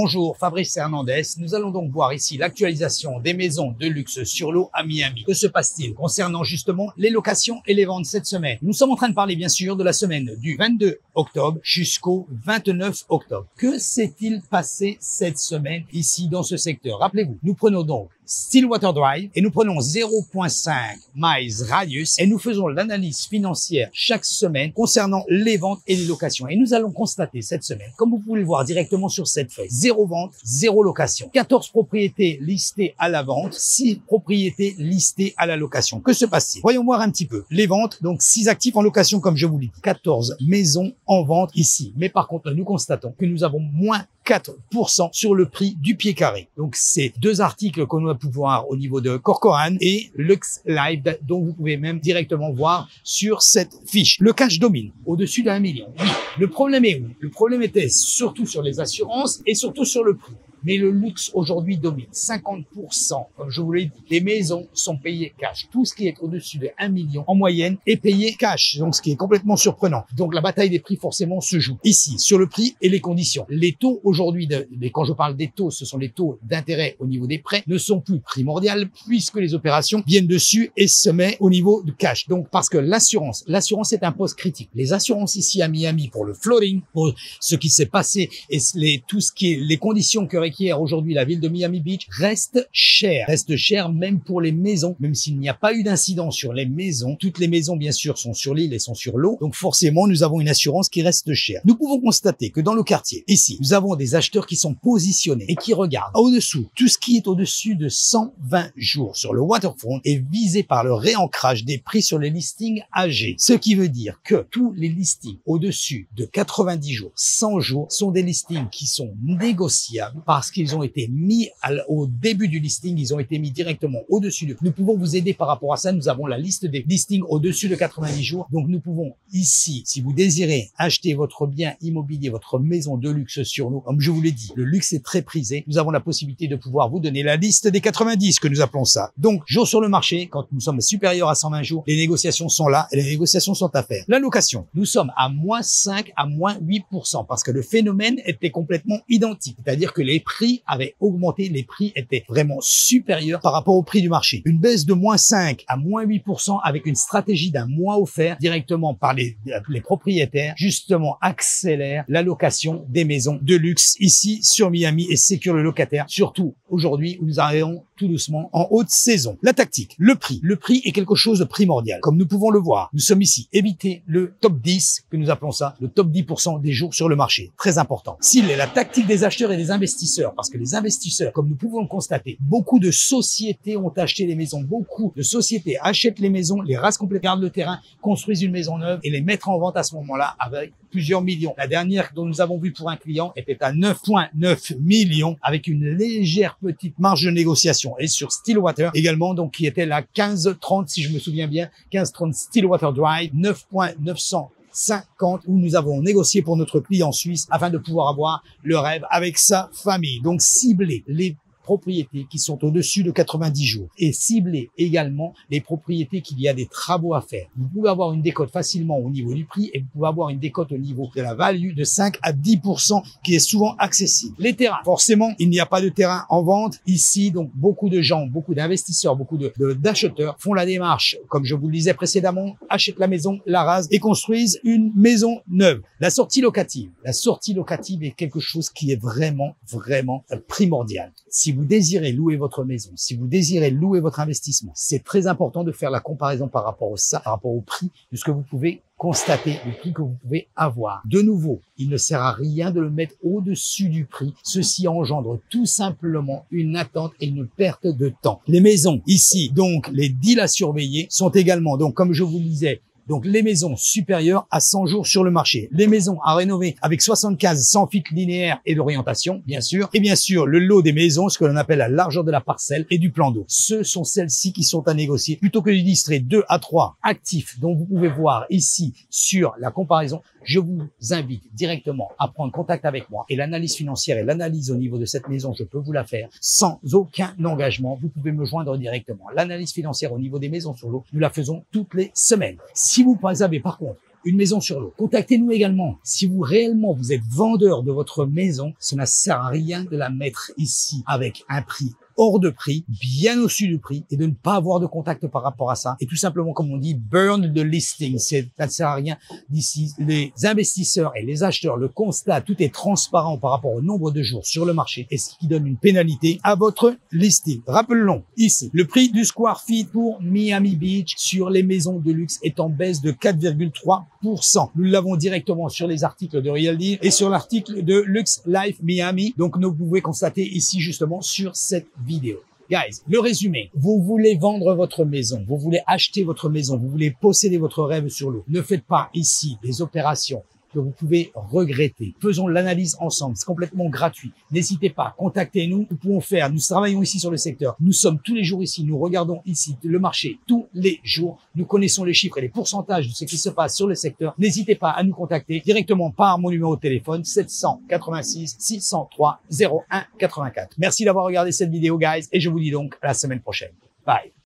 Bonjour, Fabrice Hernandez. Nous allons donc voir ici l'actualisation des maisons de luxe sur l'eau à Miami. Que se passe-t-il concernant justement les locations et les ventes cette semaine? Nous sommes en train de parler bien sûr de la semaine du 22 octobre jusqu'au 29 octobre. Que s'est-il passé cette semaine ici dans ce secteur? Rappelez-vous, nous prenons donc Stillwater Drive et nous prenons 0.5 miles radius et nous faisons l'analyse financière chaque semaine concernant les ventes et les locations. Et nous allons constater cette semaine, comme vous pouvez le voir directement sur cette feuille, 0 vente, 0 location. 14 propriétés listées à la vente, 6 propriétés listées à la location. Que se passe-t-il? Voyons voir un petit peu. Les ventes, donc 6 actifs en location comme je vous l'ai dit, 14 maisons en vente ici. Mais par contre, nous constatons que nous avons moins 4% sur le prix du pied carré. Donc, c'est deux articles qu'on va pouvoir au niveau de Corcoran et Lux Live, dont vous pouvez même directement voir sur cette fiche. Le cash domine au-dessus d'1 million. Oui. Le problème est où? Le problème était surtout sur les assurances et surtout sur le prix. Mais le luxe aujourd'hui domine 50%. Comme je vous l'ai dit, les maisons sont payées cash. Tout ce qui est au-dessus de 1 million en moyenne est payé cash. Donc, ce qui est complètement surprenant. Donc, la bataille des prix forcément se joue ici sur le prix et les conditions. Les taux aujourd'hui, mais quand je parle des taux, ce sont les taux d'intérêt au niveau des prêts, ne sont plus primordiales puisque les opérations viennent dessus et se mettent au niveau du cash. Donc, parce que l'assurance est un poste critique. Les assurances ici à Miami pour le flooding, pour ce qui s'est passé et tout ce qui est les conditions que requiert aujourd'hui la ville de Miami Beach reste cher même pour les maisons, même s'il n'y a pas eu d'incident sur les maisons. Toutes les maisons bien sûr sont sur l'île et sont sur l'eau, donc forcément nous avons une assurance qui reste chère. Nous pouvons constater que dans le quartier ici, nous avons des acheteurs qui sont positionnés et qui regardent au-dessous. Tout ce qui est au-dessus de 120 jours sur le waterfront est visé par le réancrage des prix sur les listings âgés, ce qui veut dire que tous les listings au-dessus de 90 jours, 100 jours sont des listings qui sont négociables parce qu'ils ont été mis au début du listing, ils ont été mis directement au-dessus de. Nous pouvons vous aider par rapport à ça. Nous avons la liste des listings au-dessus de 90 jours. Donc, nous pouvons ici, si vous désirez acheter votre bien immobilier, votre maison de luxe sur nous, comme je vous l'ai dit, le luxe est très prisé. Nous avons la possibilité de pouvoir vous donner la liste des 90 que nous appelons ça. Donc, jour sur le marché, quand nous sommes supérieurs à 120 jours, les négociations sont là et les négociations sont à faire. La location, nous sommes à moins 5 à moins 8% parce que le phénomène était complètement identique. C'est-à-dire que les prix avaient augmenté, les prix étaient vraiment supérieurs par rapport au prix du marché. Une baisse de moins 5 à moins 8% avec une stratégie d'un mois offert directement par les propriétaires, justement accélère la location des maisons de luxe ici sur Miami et sécure le locataire, surtout aujourd'hui où nous arrivons tout doucement en haute saison. La tactique, le prix. Le prix est quelque chose de primordial. Comme nous pouvons le voir, nous sommes ici. Éviter le top 10, que nous appelons ça, le top 10% des jours sur le marché. Très important. S'il est la tactique des acheteurs et des investisseurs, parce que les investisseurs, comme nous pouvons le constater, beaucoup de sociétés ont acheté les maisons. Beaucoup de sociétés achètent les maisons, les rasent complètement, gardent le terrain, construisent une maison neuve et les mettent en vente à ce moment-là avec plusieurs millions. La dernière dont nous avons vu pour un client était à 9,9 millions avec une légère petite marge de négociation. Et sur Stillwater également, donc qui était la 1530 si je me souviens bien, 1530 Stillwater Drive, 9,950 où nous avons négocié pour notre client suisse afin de pouvoir avoir le rêve avec sa famille. Donc cibler les propriétés qui sont au-dessus de 90 jours et cibler également les propriétés qu'il y a des travaux à faire. Vous pouvez avoir une décote facilement au niveau du prix et vous pouvez avoir une décote au niveau de la value de 5 à 10% qui est souvent accessible. Les terrains, forcément, il n'y a pas de terrain en vente ici, donc beaucoup de gens, beaucoup d'investisseurs, beaucoup d'acheteurs font la démarche, comme je vous le disais précédemment, achètent la maison, la rasent et construisent une maison neuve. La sortie locative est quelque chose qui est vraiment primordial. Si vous désirez louer votre maison, si vous désirez louer votre investissement, c'est très important de faire la comparaison par rapport au prix de ce que vous pouvez constater, le prix que vous pouvez avoir. De nouveau, il ne sert à rien de le mettre au-dessus du prix. Ceci engendre tout simplement une attente et une perte de temps. Les maisons ici, donc les deals à surveiller sont également, donc comme je vous le disais, donc les maisons supérieures à 100 jours sur le marché. Les maisons à rénover avec 75 100 feet linéaires et d'orientation, bien sûr. Et bien sûr, le lot des maisons, ce que l'on appelle la largeur de la parcelle et du plan d'eau. Ce sont celles-ci qui sont à négocier. Plutôt que d'illustrer 2 à 3 actifs dont vous pouvez voir ici sur la comparaison, je vous invite directement à prendre contact avec moi et l'analyse financière et l'analyse au niveau de cette maison, je peux vous la faire sans aucun engagement. Vous pouvez me joindre directement. L'analyse financière au niveau des maisons sur l'eau, nous la faisons toutes les semaines. Si vous avez par contre une maison sur l'eau. Contactez-nous également. Si vous réellement vous êtes vendeur de votre maison, ça ne sert à rien de la mettre ici avec un prix hors de prix, bien au-dessus du prix, et de ne pas avoir de contact par rapport à ça. Et tout simplement, comme on dit, burn the listing. Ça ne sert à rien d'ici. Les investisseurs et les acheteurs le constatent, tout est transparent par rapport au nombre de jours sur le marché, et ce qui donne une pénalité à votre listing. Rappelons ici, le prix du square feet pour Miami Beach sur les maisons de luxe est en baisse de 4,3%. Nous l'avons directement sur les articles de Real Deal et sur l'article de Lux Life Miami. Donc, vous pouvez constater ici justement sur cette vidéo. Guys, le résumé. Vous voulez vendre votre maison, vous voulez acheter votre maison, vous voulez posséder votre rêve sur l'eau. Ne faites pas ici des opérations que vous pouvez regretter. Faisons l'analyse ensemble, c'est complètement gratuit. N'hésitez pas, contactez-nous, nous pouvons faire, nous travaillons ici sur le secteur, nous sommes tous les jours ici, nous regardons ici le marché tous les jours, nous connaissons les chiffres et les pourcentages de ce qui se passe sur le secteur. N'hésitez pas à nous contacter directement par mon numéro de téléphone 786 603 01 84. Merci d'avoir regardé cette vidéo, guys, et je vous dis donc à la semaine prochaine. Bye.